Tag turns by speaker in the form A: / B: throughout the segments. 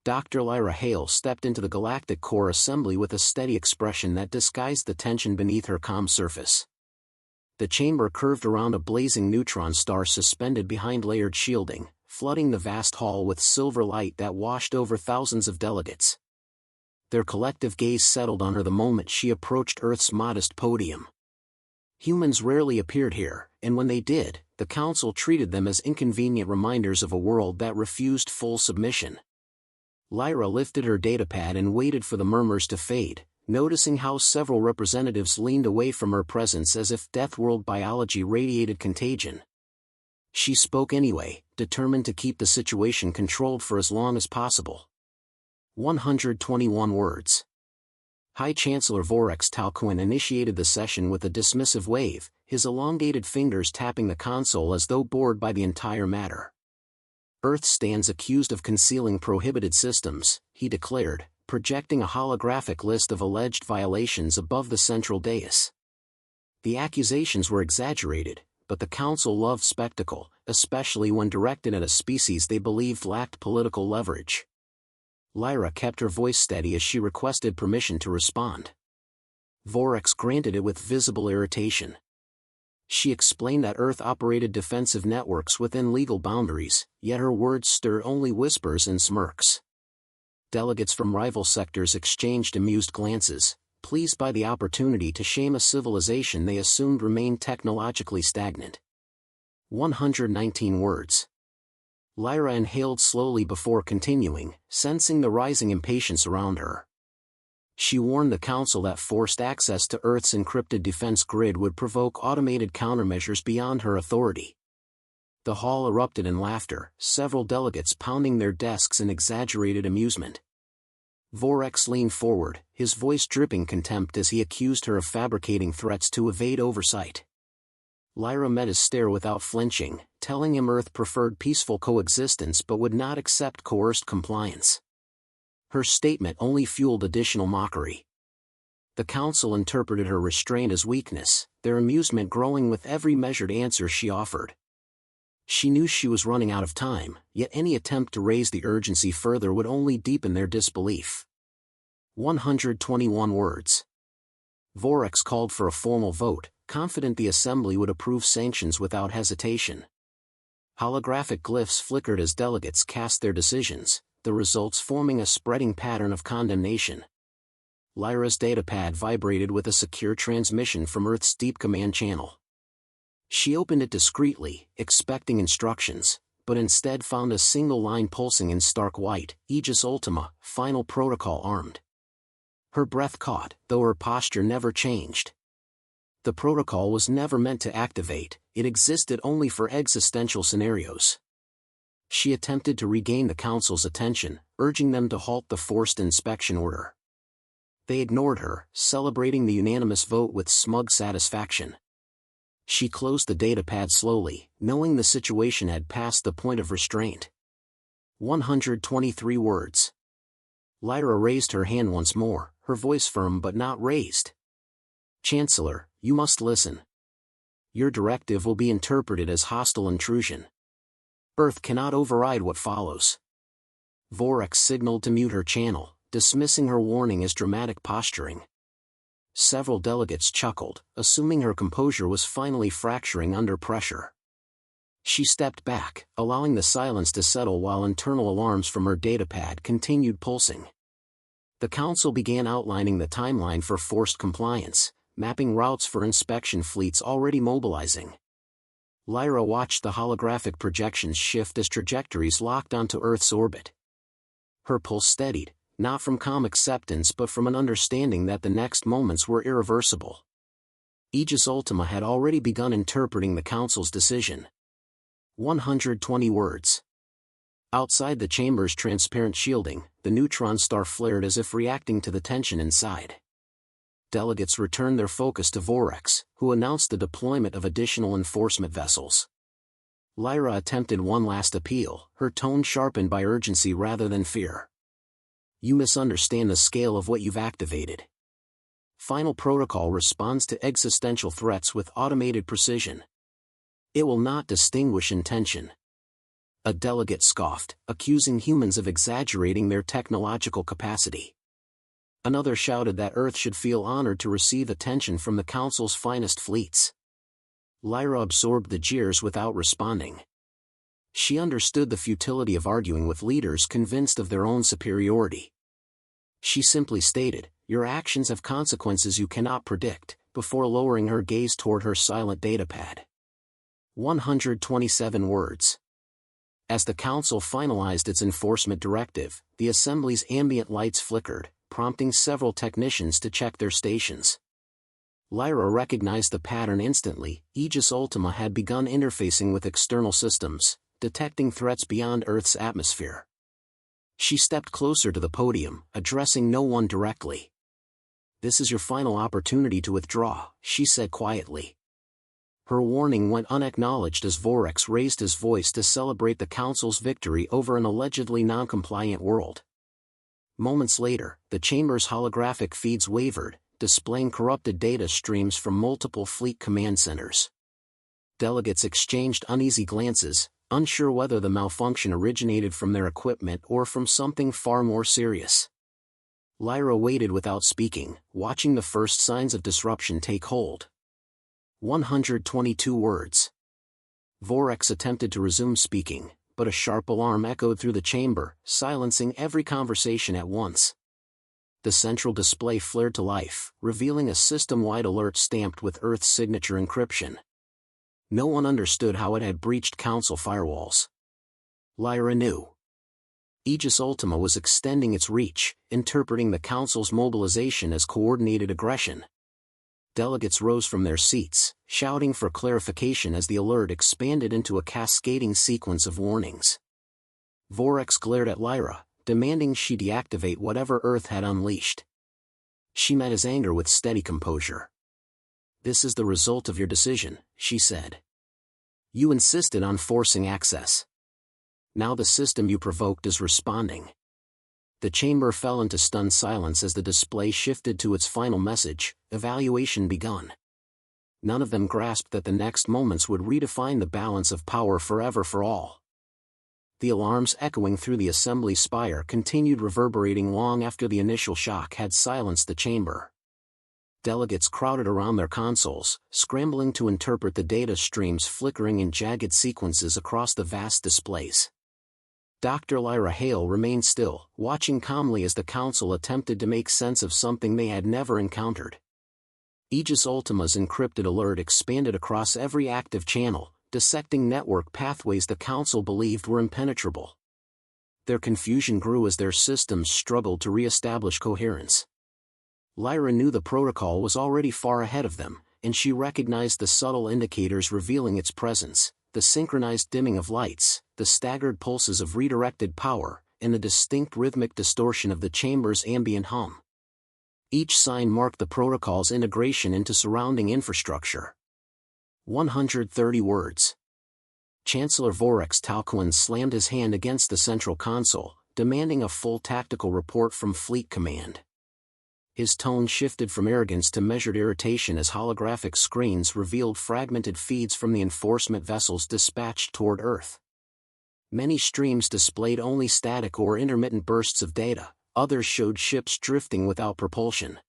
A: Dr. Lyra Hale stepped into the Galactic Core assembly with a steady expression that disguised the tension beneath her calm surface. The chamber curved around a blazing neutron star suspended behind layered shielding, flooding the vast hall with silver light that washed over thousands of delegates. Their collective gaze settled on her the moment she approached Earth's modest podium. Humans rarely appeared here, and when they did, the Council treated them as inconvenient reminders of a world that refused full submission. Lyra lifted her datapad and waited for the murmurs to fade, noticing how several representatives leaned away from her presence as if Deathworld biology radiated contagion. She spoke anyway, determined to keep the situation controlled for as long as possible. 121 words. High Chancellor Vorex Talquin initiated the session with a dismissive wave, his elongated fingers tapping the console as though bored by the entire matter. Earth stands accused of concealing prohibited systems, he declared, projecting a holographic list of alleged violations above the central dais. The accusations were exaggerated, but the Council loved spectacle, especially when directed at a species they believed lacked political leverage. Lyra kept her voice steady as she requested permission to respond. Vorex granted it with visible irritation. She explained that Earth operated defensive networks within legal boundaries, yet her words stirred only whispers and smirks. Delegates from rival sectors exchanged amused glances, pleased by the opportunity to shame a civilization they assumed remained technologically stagnant. 119 words. Lyra inhaled slowly before continuing, sensing the rising impatience around her. She warned the Council that forced access to Earth's encrypted defense grid would provoke automated countermeasures beyond her authority. The hall erupted in laughter, several delegates pounding their desks in exaggerated amusement. Vorex leaned forward, his voice dripping contempt as he accused her of fabricating threats to evade oversight. Lyra met his stare without flinching, telling him Earth preferred peaceful coexistence but would not accept coerced compliance. Her statement only fueled additional mockery. The Council interpreted her restraint as weakness, their amusement growing with every measured answer she offered. She knew she was running out of time, yet any attempt to raise the urgency further would only deepen their disbelief. 121 words. Vorex called for a formal vote, confident the Assembly would approve sanctions without hesitation. Holographic glyphs flickered as delegates cast their decisions, the results forming a spreading pattern of condemnation. Lyra's datapad vibrated with a secure transmission from Earth's deep command channel. She opened it discreetly, expecting instructions, but instead found a single line pulsing in stark white: Aegis Ultima, final protocol armed. Her breath caught, though her posture never changed. The protocol was never meant to activate, it existed only for existential scenarios. She attempted to regain the Council's attention, urging them to halt the forced inspection order. They ignored her, celebrating the unanimous vote with smug satisfaction. She closed the datapad slowly, knowing the situation had passed the point of restraint. 123 words. Lyra raised her hand once more, her voice firm but not raised. Chancellor, you must listen. Your directive will be interpreted as hostile intrusion. Earth cannot override what follows. Vorex signaled to mute her channel, dismissing her warning as dramatic posturing. Several delegates chuckled, assuming her composure was finally fracturing under pressure. She stepped back, allowing the silence to settle while internal alarms from her datapad continued pulsing. The Council began outlining the timeline for forced compliance, mapping routes for inspection fleets already mobilizing. Lyra watched the holographic projections shift as trajectories locked onto Earth's orbit. Her pulse steadied, not from calm acceptance but from an understanding that the next moments were irreversible. Aegis Ultima had already begun interpreting the Council's decision. 120 words. Outside the chamber's transparent shielding, the neutron star flared as if reacting to the tension inside. Delegates returned their focus to Vorex, who announced the deployment of additional enforcement vessels. Lyra attempted one last appeal, her tone sharpened by urgency rather than fear. You misunderstand the scale of what you've activated. Final Protocol responds to existential threats with automated precision. It will not distinguish intention. A delegate scoffed, accusing humans of exaggerating their technological capacity. Another shouted that Earth should feel honored to receive attention from the Council's finest fleets. Lyra absorbed the jeers without responding. She understood the futility of arguing with leaders convinced of their own superiority. She simply stated, "Your actions have consequences you cannot predict," before lowering her gaze toward her silent datapad. 127 words. As the Council finalized its enforcement directive, the Assembly's ambient lights flickered, prompting several technicians to check their stations. Lyra recognized the pattern instantly. Aegis Ultima had begun interfacing with external systems, detecting threats beyond Earth's atmosphere. She stepped closer to the podium, addressing no one directly. "This is your final opportunity to withdraw," she said quietly. Her warning went unacknowledged as Vorex raised his voice to celebrate the Council's victory over an allegedly non-compliant world. Moments later, the chamber's holographic feeds wavered, displaying corrupted data streams from multiple fleet command centers. Delegates exchanged uneasy glances, unsure whether the malfunction originated from their equipment or from something far more serious. Lyra waited without speaking, watching the first signs of disruption take hold. 122 words. Vorex attempted to resume speaking, but a sharp alarm echoed through the chamber, silencing every conversation at once. The central display flared to life, revealing a system-wide alert stamped with Earth's signature encryption. No one understood how it had breached Council firewalls. Lyra knew. Aegis Ultima was extending its reach, interpreting the Council's mobilization as coordinated aggression. Delegates rose from their seats, shouting for clarification as the alert expanded into a cascading sequence of warnings. Vorex glared at Lyra, demanding she deactivate whatever Earth had unleashed. She met his anger with steady composure. "This is the result of your decision," she said. "You insisted on forcing access. Now the system you provoked is responding." The chamber fell into stunned silence as the display shifted to its final message, "Evaluation begun." None of them grasped that the next moments would redefine the balance of power forever for all. The alarms echoing through the assembly spire continued reverberating long after the initial shock had silenced the chamber. Delegates crowded around their consoles, scrambling to interpret the data streams flickering in jagged sequences across the vast displays. Dr. Lyra Hale remained still, watching calmly as the Council attempted to make sense of something they had never encountered. Aegis Ultima's encrypted alert expanded across every active channel, dissecting network pathways the Council believed were impenetrable. Their confusion grew as their systems struggled to re-establish coherence. Lyra knew the protocol was already far ahead of them, and she recognized the subtle indicators revealing its presence: the synchronized dimming of lights, the staggered pulses of redirected power, and the distinct rhythmic distortion of the chamber's ambient hum. Each sign marked the protocol's integration into surrounding infrastructure. 130 words. Chancellor Vorex Talcoin slammed his hand against the central console, demanding a full tactical report from Fleet Command. His tone shifted from arrogance to measured irritation as holographic screens revealed fragmented feeds from the enforcement vessels dispatched toward Earth. Many streams displayed only static or intermittent bursts of data, others showed ships drifting without propulsion.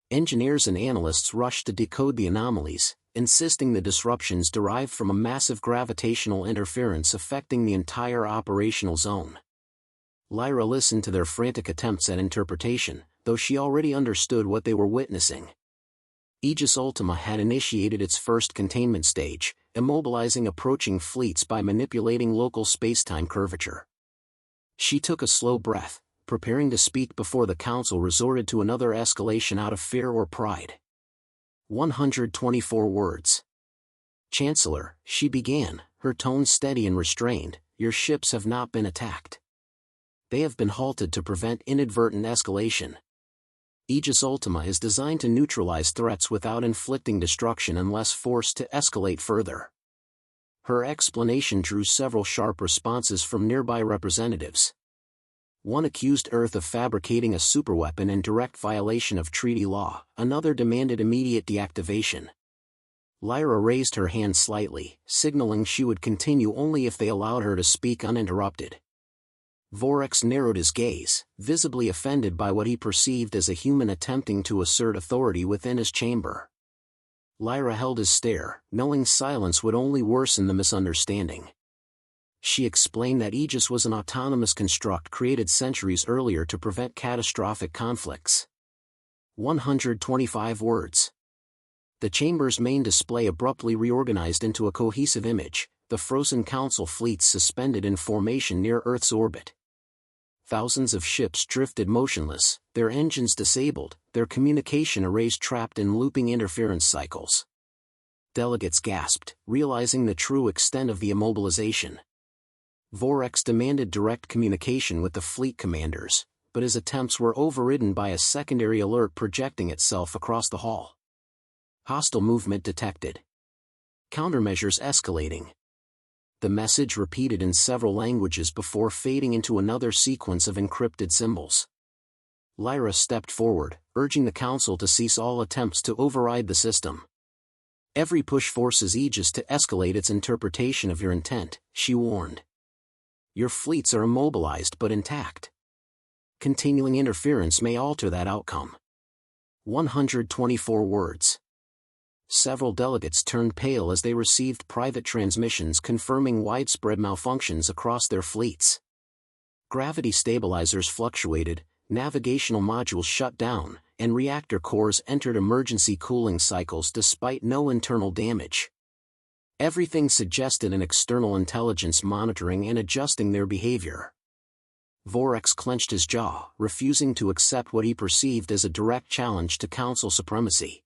A: Engineers and analysts rushed to decode the anomalies, insisting the disruptions derived from a massive gravitational interference affecting the entire operational zone. Lyra listened to their frantic attempts at interpretation, though she already understood what they were witnessing. Aegis Ultima had initiated its first containment stage, immobilizing approaching fleets by manipulating local spacetime curvature. She took a slow breath, preparing to speak before the Council resorted to another escalation out of fear or pride. 124 words. Chancellor, she began, her tone steady and restrained, "Your ships have not been attacked. They have been halted to prevent inadvertent escalation. Aegis Ultima is designed to neutralize threats without inflicting destruction unless forced to escalate further." Her explanation drew several sharp responses from nearby representatives. One accused Earth of fabricating a superweapon in direct violation of treaty law, another demanded immediate deactivation. Lyra raised her hand slightly, signaling she would continue only if they allowed her to speak uninterrupted. Vorax narrowed his gaze, visibly offended by what he perceived as a human attempting to assert authority within his chamber. Lyra held his stare, knowing silence would only worsen the misunderstanding. She explained that Aegis was an autonomous construct created centuries earlier to prevent catastrophic conflicts. 125 words. The chamber's main display abruptly reorganized into a cohesive image, the frozen council fleets suspended in formation near Earth's orbit. Thousands of ships drifted motionless, their engines disabled, their communication arrays trapped in looping interference cycles. Delegates gasped, realizing the true extent of the immobilization. Vorax demanded direct communication with the fleet commanders, but his attempts were overridden by a secondary alert projecting itself across the hall. Hostile movement detected. Countermeasures escalating. The message repeated in several languages before fading into another sequence of encrypted symbols. Lyra stepped forward, urging the Council to cease all attempts to override the system. Every push forces Aegis to escalate its interpretation of your intent, she warned. Your fleets are immobilized but intact. Continuing interference may alter that outcome. 124 words. Several delegates turned pale as they received private transmissions confirming widespread malfunctions across their fleets. Gravity stabilizers fluctuated, navigational modules shut down, and reactor cores entered emergency cooling cycles despite no internal damage. Everything suggested an external intelligence monitoring and adjusting their behavior. Vorax clenched his jaw, refusing to accept what he perceived as a direct challenge to Council supremacy.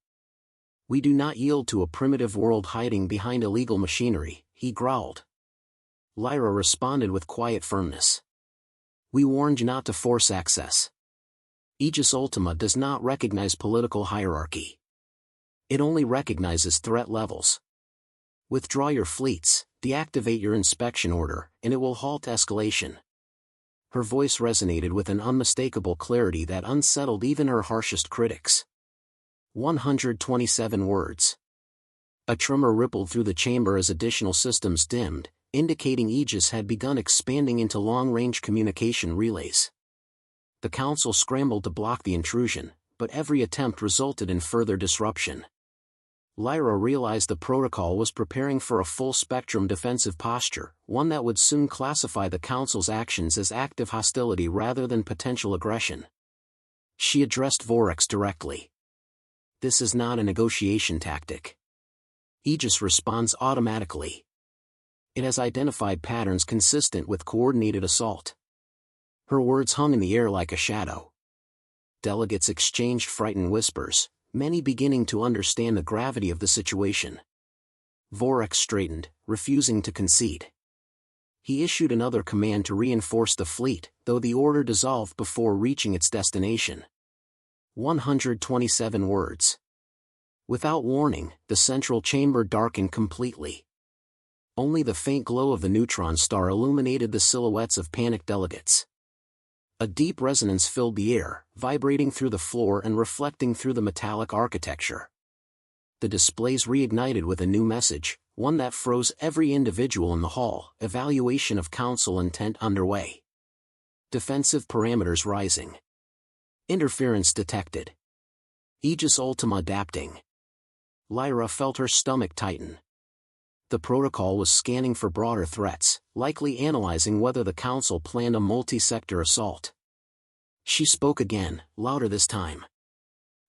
A: We do not yield to a primitive world hiding behind illegal machinery, he growled. Lyra responded with quiet firmness. We warned you not to force access. Aegis Ultima does not recognize political hierarchy. It only recognizes threat levels. Withdraw your fleets, deactivate your inspection order, and it will halt escalation. Her voice resonated with an unmistakable clarity that unsettled even her harshest critics. 127 words. A tremor rippled through the chamber as additional systems dimmed, indicating Aegis had begun expanding into long-range communication relays. The Council scrambled to block the intrusion, but every attempt resulted in further disruption. Lyra realized the protocol was preparing for a full-spectrum defensive posture, one that would soon classify the Council's actions as active hostility rather than potential aggression. She addressed Vorax directly. This is not a negotiation tactic. Aegis responds automatically. It has identified patterns consistent with coordinated assault. Her words hung in the air like a shadow. Delegates exchanged frightened whispers, many beginning to understand the gravity of the situation. Vorax straightened, refusing to concede. He issued another command to reinforce the fleet, though the order dissolved before reaching its destination. 127 words. Without warning, the central chamber darkened completely. Only the faint glow of the neutron star illuminated the silhouettes of panicked delegates. A deep resonance filled the air, vibrating through the floor and reflecting through the metallic architecture. The displays reignited with a new message, one that froze every individual in the hall. Evaluation of Council intent underway. Defensive parameters rising. Interference detected. Aegis Ultima adapting. Lyra felt her stomach tighten. The protocol was scanning for broader threats, likely analyzing whether the Council planned a multi-sector assault. She spoke again, louder this time.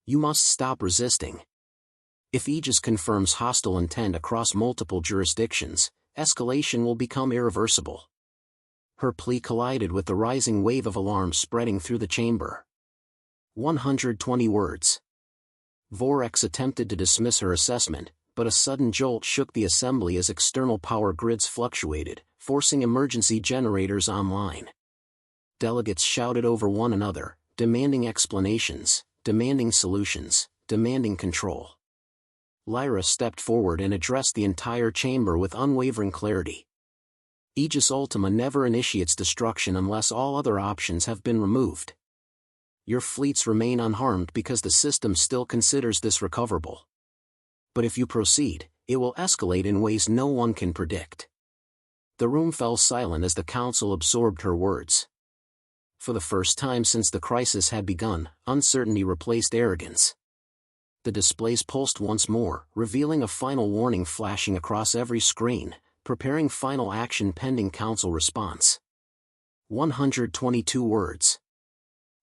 A: You must stop resisting. If Aegis confirms hostile intent across multiple jurisdictions, escalation will become irreversible. Her plea collided with the rising wave of alarm spreading through the chamber. 120 words. Vorax attempted to dismiss her assessment, but a sudden jolt shook the assembly as external power grids fluctuated, forcing emergency generators online. Delegates shouted over one another, demanding explanations, demanding solutions, demanding control. Lyra stepped forward and addressed the entire chamber with unwavering clarity. Aegis Ultima never initiates destruction unless all other options have been removed. Your fleets remain unharmed because the system still considers this recoverable. But if you proceed, it will escalate in ways no one can predict. The room fell silent as the council absorbed her words. For the first time since the crisis had begun, uncertainty replaced arrogance. The displays pulsed once more, revealing a final warning flashing across every screen, preparing final action pending council response. 122 words.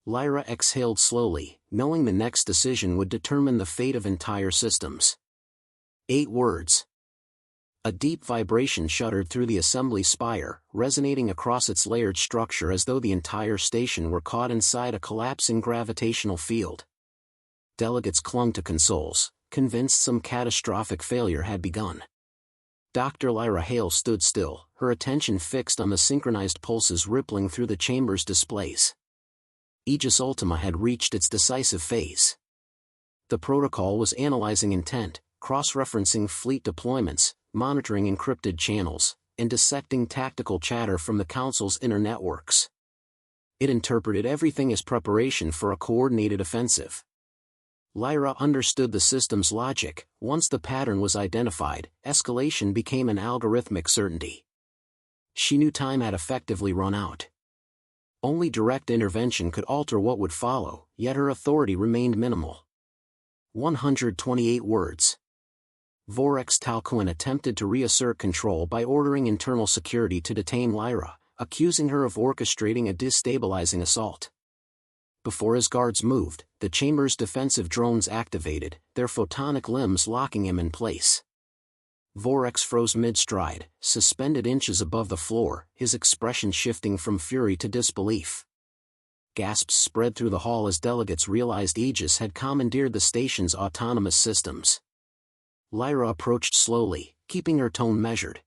A: Lyra exhaled slowly, knowing the next decision would determine the fate of entire systems. 8 words. A deep vibration shuddered through the assembly spire, resonating across its layered structure as though the entire station were caught inside a collapsing gravitational field. Delegates clung to consoles, convinced some catastrophic failure had begun. Dr. Lyra Hale stood still, her attention fixed on the synchronized pulses rippling through the chamber's displays. Aegis Ultima had reached its decisive phase. The protocol was analyzing intent, cross-referencing fleet deployments, monitoring encrypted channels, and dissecting tactical chatter from the Council's inner networks. It interpreted everything as preparation for a coordinated offensive. Lyra understood the system's logic. Once the pattern was identified, escalation became an algorithmic certainty. She knew time had effectively run out. Only direct intervention could alter what would follow, yet her authority remained minimal. 128 words. Vorex Talcoin attempted to reassert control by ordering internal security to detain Lyra, accusing her of orchestrating a destabilizing assault. Before his guards moved, the chamber's defensive drones activated, their photonic limbs locking him in place. Vorex froze mid-stride, suspended inches above the floor, his expression shifting from fury to disbelief. Gasps spread through the hall as delegates realized Aegis had commandeered the station's autonomous systems. Lyra approached slowly, keeping her tone measured.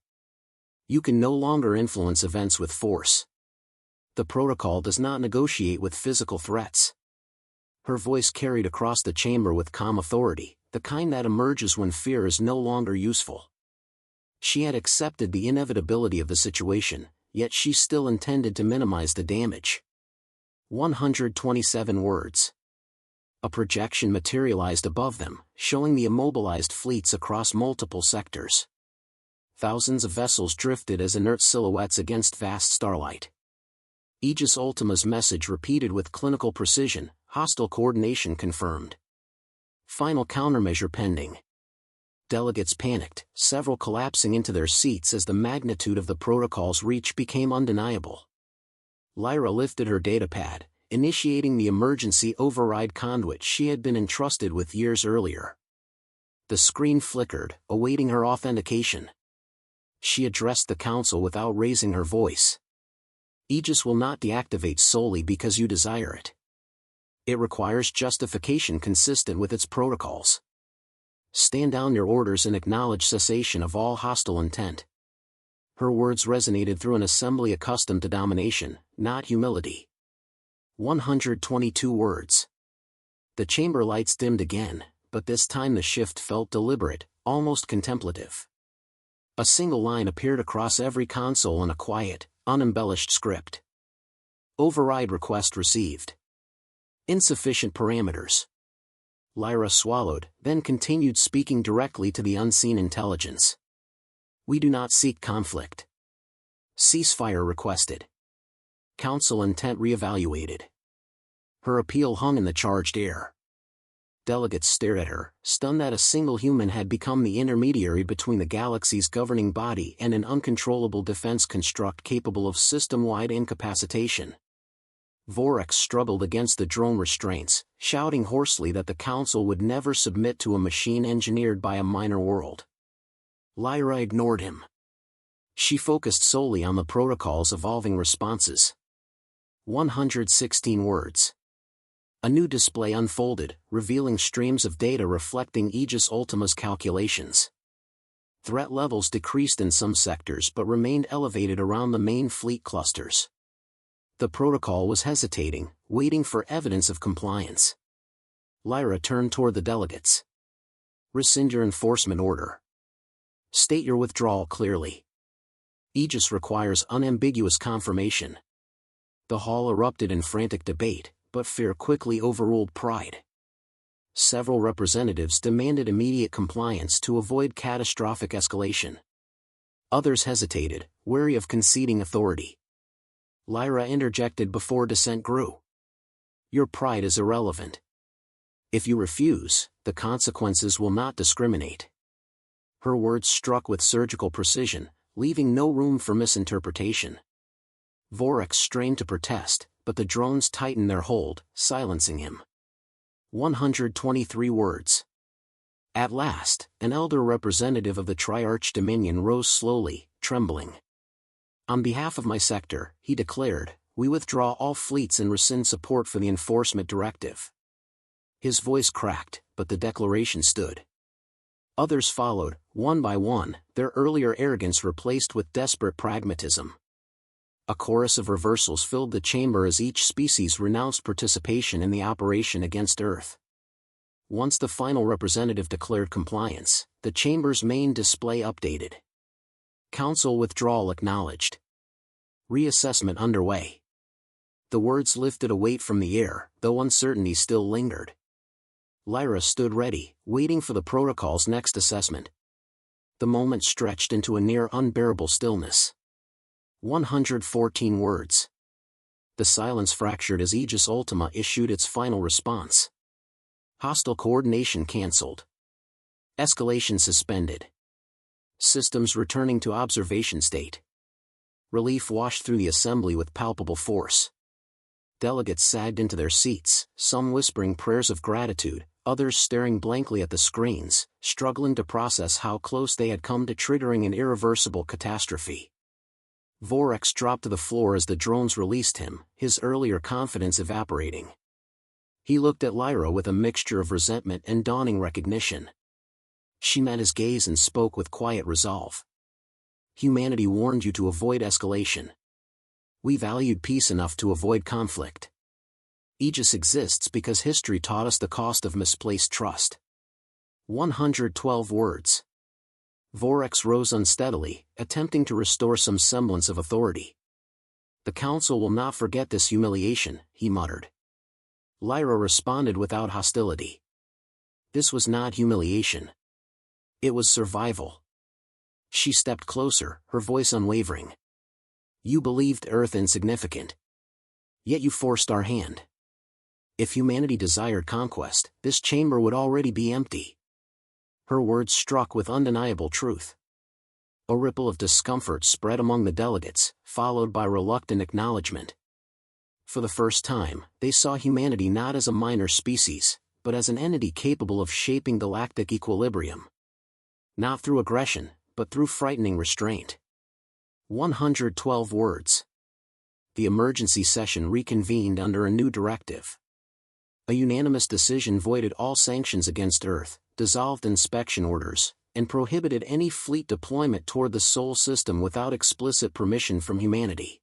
A: You can no longer influence events with force. The protocol does not negotiate with physical threats. Her voice carried across the chamber with calm authority, the kind that emerges when fear is no longer useful. She had accepted the inevitability of the situation, yet she still intended to minimize the damage. 127 words. A projection materialized above them, showing the immobilized fleets across multiple sectors. Thousands of vessels drifted as inert silhouettes against vast starlight. Aegis Ultima's message repeated with clinical precision, hostile coordination confirmed. Final countermeasure pending. Delegates panicked, several collapsing into their seats as the magnitude of the protocol's reach became undeniable. Lyra lifted her datapad, initiating the emergency override conduit she had been entrusted with years earlier. The screen flickered, awaiting her authentication. She addressed the council without raising her voice. Aegis will not deactivate solely because you desire it. It requires justification consistent with its protocols. Stand down your orders and acknowledge cessation of all hostile intent. Her words resonated through an assembly accustomed to domination, not humility. 122 words. The chamber lights dimmed again, but this time the shift felt deliberate, almost contemplative. A single line appeared across every console in a quiet, unembellished script. Override request received. Insufficient parameters. Lyra swallowed, then continued speaking directly to the unseen intelligence. We do not seek conflict. Ceasefire requested. Council intent reevaluated. Her appeal hung in the charged air. Delegates stared at her, stunned that a single human had become the intermediary between the galaxy's governing body and an uncontrollable defense construct capable of system-wide incapacitation. Vorex struggled against the drone restraints, shouting hoarsely that the Council would never submit to a machine engineered by a minor world. Lyra ignored him. She focused solely on the protocol's evolving responses. 116 words. A new display unfolded, revealing streams of data reflecting Aegis Ultima's calculations. Threat levels decreased in some sectors but remained elevated around the main fleet clusters. The protocol was hesitating, waiting for evidence of compliance. Lyra turned toward the delegates. Rescind your enforcement order. State your withdrawal clearly. Aegis requires unambiguous confirmation. The hall erupted in frantic debate, but fear quickly overruled pride. Several representatives demanded immediate compliance to avoid catastrophic escalation. Others hesitated, wary of conceding authority. Lyra interjected before dissent grew. "Your pride is irrelevant. If you refuse, the consequences will not discriminate." Her words struck with surgical precision, leaving no room for misinterpretation. Vorax strained to protest, but the drones tightened their hold, silencing him. 123 words. At last, an elder representative of the Triarch Dominion rose slowly, trembling. "On behalf of my sector," he declared, "we withdraw all fleets and rescind support for the enforcement directive." His voice cracked, but the declaration stood. Others followed, one by one, their earlier arrogance replaced with desperate pragmatism. A chorus of reversals filled the chamber as each species renounced participation in the operation against Earth. Once the final representative declared compliance, the chamber's main display updated. "Council withdrawal acknowledged. Reassessment underway." The words lifted a weight from the air, though uncertainty still lingered. Lyra stood ready, waiting for the protocol's next assessment. The moment stretched into a near unbearable stillness. 114 words. The silence fractured as Aegis Ultima issued its final response. Hostile coordination cancelled. Escalation suspended. Systems returning to observation state. Relief washed through the assembly with palpable force. Delegates sagged into their seats, some whispering prayers of gratitude, others staring blankly at the screens, struggling to process how close they had come to triggering an irreversible catastrophe. Vorax dropped to the floor as the drones released him, his earlier confidence evaporating. He looked at Lyra with a mixture of resentment and dawning recognition. She met his gaze and spoke with quiet resolve. "Humanity warned you to avoid escalation. We valued peace enough to avoid conflict. Aegis exists because history taught us the cost of misplaced trust." 112 words. Vorax rose unsteadily, attempting to restore some semblance of authority. "The Council will not forget this humiliation," he muttered. Lyra responded without hostility. This was not humiliation. It was survival. She stepped closer, her voice unwavering. "You believed Earth insignificant. Yet you forced our hand. If humanity desired conquest, this chamber would already be empty." Her words struck with undeniable truth. A ripple of discomfort spread among the delegates, followed by reluctant acknowledgement. For the first time, they saw humanity not as a minor species, but as an entity capable of shaping galactic equilibrium. Not through aggression, but through frightening restraint. 112 words. The emergency session reconvened under a new directive. A unanimous decision voided all sanctions against Earth, dissolved inspection orders, and prohibited any fleet deployment toward the Sol system without explicit permission from humanity.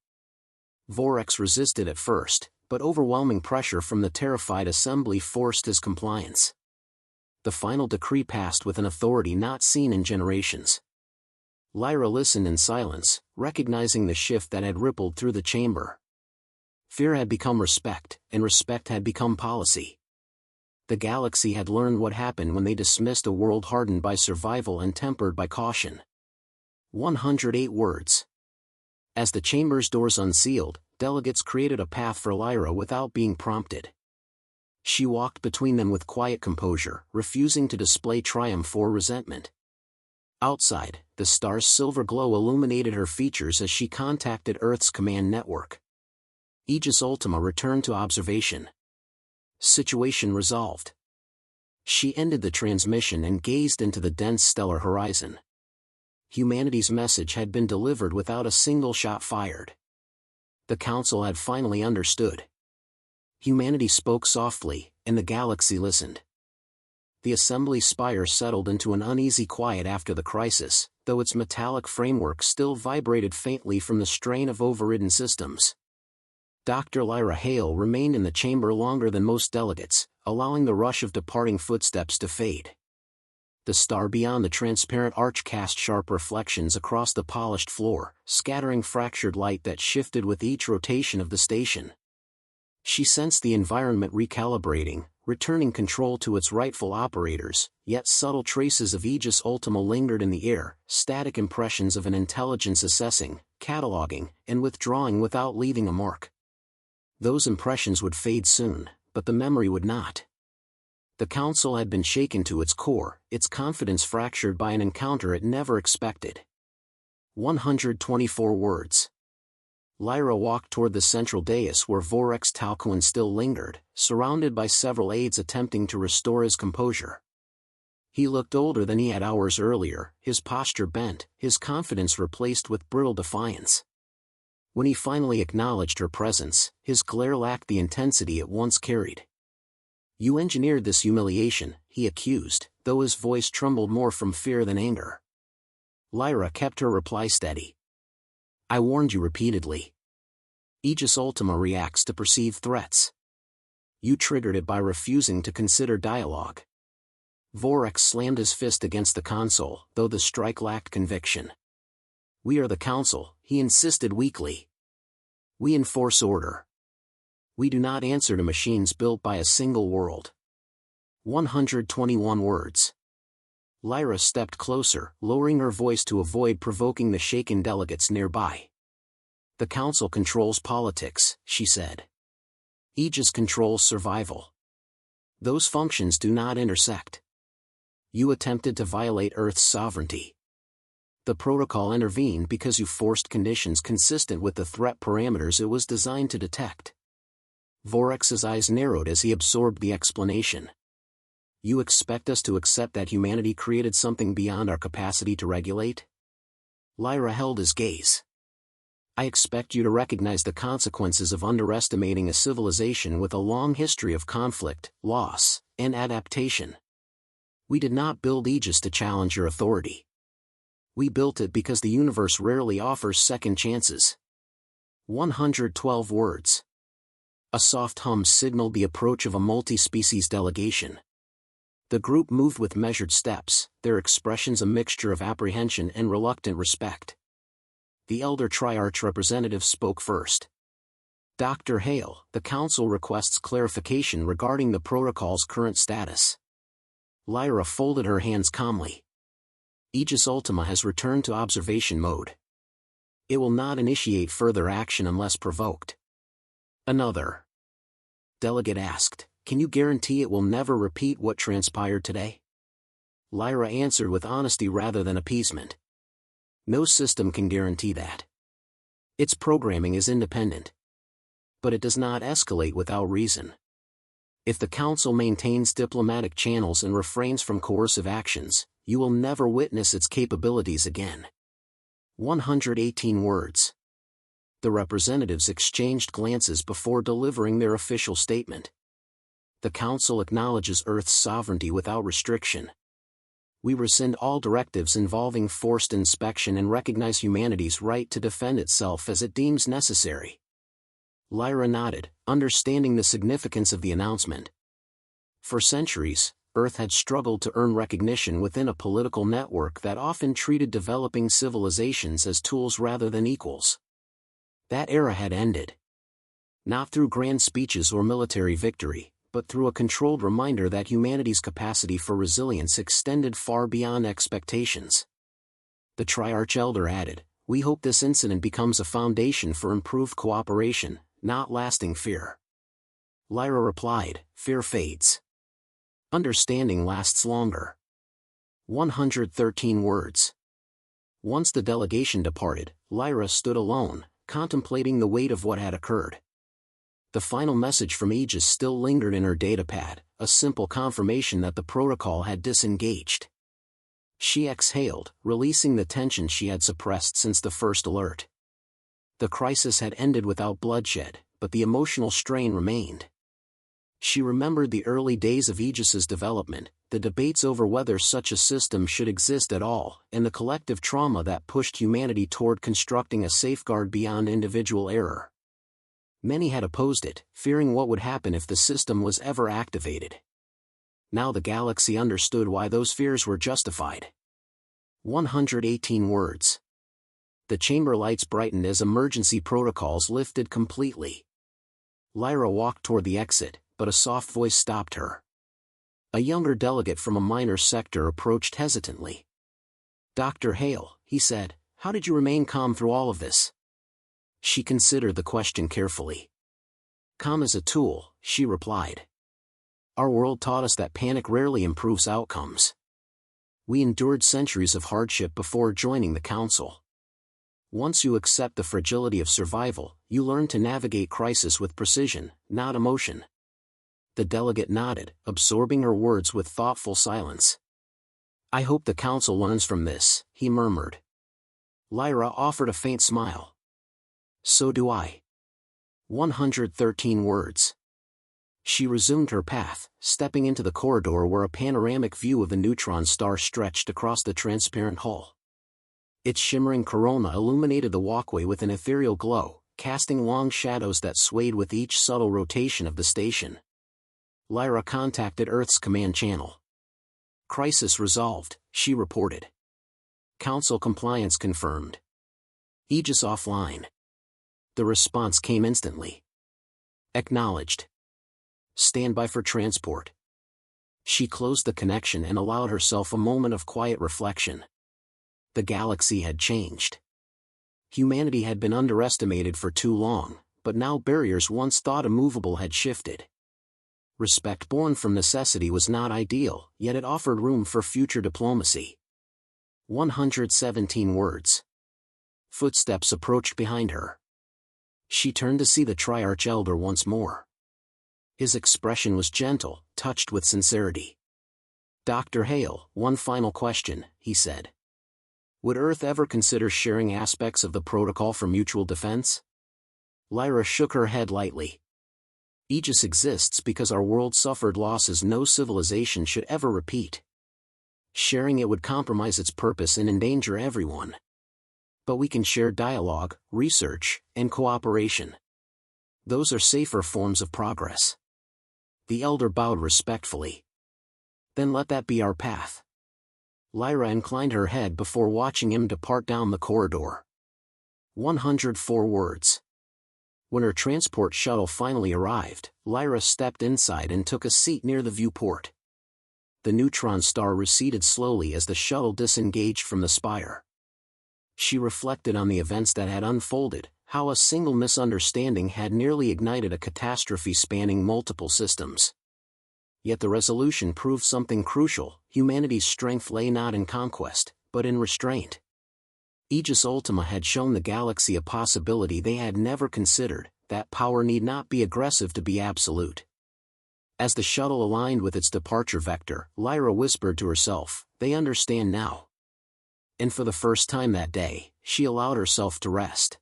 A: Vorax resisted at first, but overwhelming pressure from the terrified assembly forced his compliance. The final decree passed with an authority not seen in generations. Lyra listened in silence, recognizing the shift that had rippled through the chamber. Fear had become respect, and respect had become policy. The galaxy had learned what happened when they dismissed a world hardened by survival and tempered by caution. 108 words. As the chamber's doors unsealed, delegates created a path for Lyra without being prompted. She walked between them with quiet composure, refusing to display triumph or resentment. Outside, the star's silver glow illuminated her features as she contacted Earth's command network. Aegis Ultima returned to observation. Situation resolved. She ended the transmission and gazed into the dense stellar horizon. Humanity's message had been delivered without a single shot fired. The Council had finally understood. Humanity spoke softly, and the galaxy listened. The assembly spire settled into an uneasy quiet after the crisis, though its metallic framework still vibrated faintly from the strain of overridden systems. Dr. Lyra Hale remained in the chamber longer than most delegates, allowing the rush of departing footsteps to fade. The star beyond the transparent arch cast sharp reflections across the polished floor, scattering fractured light that shifted with each rotation of the station. She sensed the environment recalibrating, returning control to its rightful operators, yet subtle traces of Aegis Ultima lingered in the air, static impressions of an intelligence assessing, cataloging, and withdrawing without leaving a mark. Those impressions would fade soon, but the memory would not. The Council had been shaken to its core, its confidence fractured by an encounter it never expected. 124 words. Lyra walked toward the central dais where Vorex Talcuin still lingered, surrounded by several aides attempting to restore his composure. He looked older than he had hours earlier, his posture bent, his confidence replaced with brittle defiance. When he finally acknowledged her presence, his glare lacked the intensity it once carried. "You engineered this humiliation," he accused, though his voice trembled more from fear than anger. Lyra kept her reply steady. "I warned you repeatedly. Aegis Ultima reacts to perceived threats. You triggered it by refusing to consider dialogue." Vorex slammed his fist against the console, though the strike lacked conviction. "We are the Council," he insisted weakly. "We enforce order. We do not answer to machines built by a single world." 121 words. Lyra stepped closer, lowering her voice to avoid provoking the shaken delegates nearby. "The Council controls politics," she said. "Aegis controls survival. Those functions do not intersect. You attempted to violate Earth's sovereignty. The protocol intervened because you forced conditions consistent with the threat parameters it was designed to detect." Vorex's eyes narrowed as he absorbed the explanation. "You expect us to accept that humanity created something beyond our capacity to regulate?" Lyra held his gaze. "I expect you to recognize the consequences of underestimating a civilization with a long history of conflict, loss, and adaptation. We did not build Aegis to challenge your authority. We built it because the universe rarely offers second chances." 112 words. A soft hum signaled the approach of a multi-species delegation. The group moved with measured steps, their expressions a mixture of apprehension and reluctant respect. The elder Triarch representative spoke first. "Dr. Hale, the Council requests clarification regarding the protocol's current status." Lyra folded her hands calmly. "Aegis Ultima has returned to observation mode. It will not initiate further action unless provoked." Another delegate asked, "Can you guarantee it will never repeat what transpired today?" Lyra answered with honesty rather than appeasement. "No system can guarantee that. Its programming is independent. But it does not escalate without reason. If the Council maintains diplomatic channels and refrains from coercive actions, you will never witness its capabilities again." 118 words. The representatives exchanged glances before delivering their official statement. "The Council acknowledges Earth's sovereignty without restriction. We rescind all directives involving forced inspection and recognize humanity's right to defend itself as it deems necessary." Lyra nodded, understanding the significance of the announcement. For centuries, Earth had struggled to earn recognition within a political network that often treated developing civilizations as tools rather than equals. That era had ended. Not through grand speeches or military victory, but through a controlled reminder that humanity's capacity for resilience extended far beyond expectations. The Triarch Elder added, "We hope this incident becomes a foundation for improved cooperation, not lasting fear." Lyra replied, "Fear fades. Understanding lasts longer." 113 words. Once the delegation departed, Lyra stood alone, contemplating the weight of what had occurred. The final message from Aegis still lingered in her datapad, a simple confirmation that the protocol had disengaged. She exhaled, releasing the tension she had suppressed since the first alert. The crisis had ended without bloodshed, but the emotional strain remained. She remembered the early days of Aegis's development, the debates over whether such a system should exist at all, and the collective trauma that pushed humanity toward constructing a safeguard beyond individual error. Many had opposed it, fearing what would happen if the system was ever activated. Now the galaxy understood why those fears were justified. 118 words. The chamber lights brightened as emergency protocols lifted completely. Lyra walked toward the exit, but a soft voice stopped her. A younger delegate from a minor sector approached hesitantly. "Dr. Hale," he said, "how did you remain calm through all of this?" She considered the question carefully. "Calm is a tool," she replied. "Our world taught us that panic rarely improves outcomes. We endured centuries of hardship before joining the Council. Once you accept the fragility of survival, you learn to navigate crisis with precision, not emotion." The delegate nodded, absorbing her words with thoughtful silence. "I hope the Council learns from this," he murmured. Lyra offered a faint smile. "So do I." 113 words. She resumed her path, stepping into the corridor where a panoramic view of the neutron star stretched across the transparent hull. Its shimmering corona illuminated the walkway with an ethereal glow, casting long shadows that swayed with each subtle rotation of the station. Lyra contacted Earth's command channel. "Crisis resolved," she reported. "Council compliance confirmed. Aegis offline." The response came instantly. "Acknowledged. Stand by for transport." She closed the connection and allowed herself a moment of quiet reflection. The galaxy had changed. Humanity had been underestimated for too long, but now barriers once thought immovable had shifted. Respect born from necessity was not ideal, yet it offered room for future diplomacy. 117 words. Footsteps approached behind her. She turned to see the Triarch Elder once more. His expression was gentle, touched with sincerity. "Dr. Hale, one final question," he said. "Would Earth ever consider sharing aspects of the protocol for mutual defense?" Lyra shook her head lightly. "Aegis exists because our world suffered losses no civilization should ever repeat. Sharing it would compromise its purpose and endanger everyone. But we can share dialogue, research, and cooperation. Those are safer forms of progress." The elder bowed respectfully. "Then let that be our path." Lyra inclined her head before watching him depart down the corridor. 104 words. When her transport shuttle finally arrived, Lyra stepped inside and took a seat near the viewport. The neutron star receded slowly as the shuttle disengaged from the spire. She reflected on the events that had unfolded, how a single misunderstanding had nearly ignited a catastrophe spanning multiple systems. Yet the resolution proved something crucial: humanity's strength lay not in conquest, but in restraint. Aegis Ultima had shown the galaxy a possibility they had never considered, that power need not be aggressive to be absolute. As the shuttle aligned with its departure vector, Lyra whispered to herself, "They understand now." And for the first time that day, she allowed herself to rest.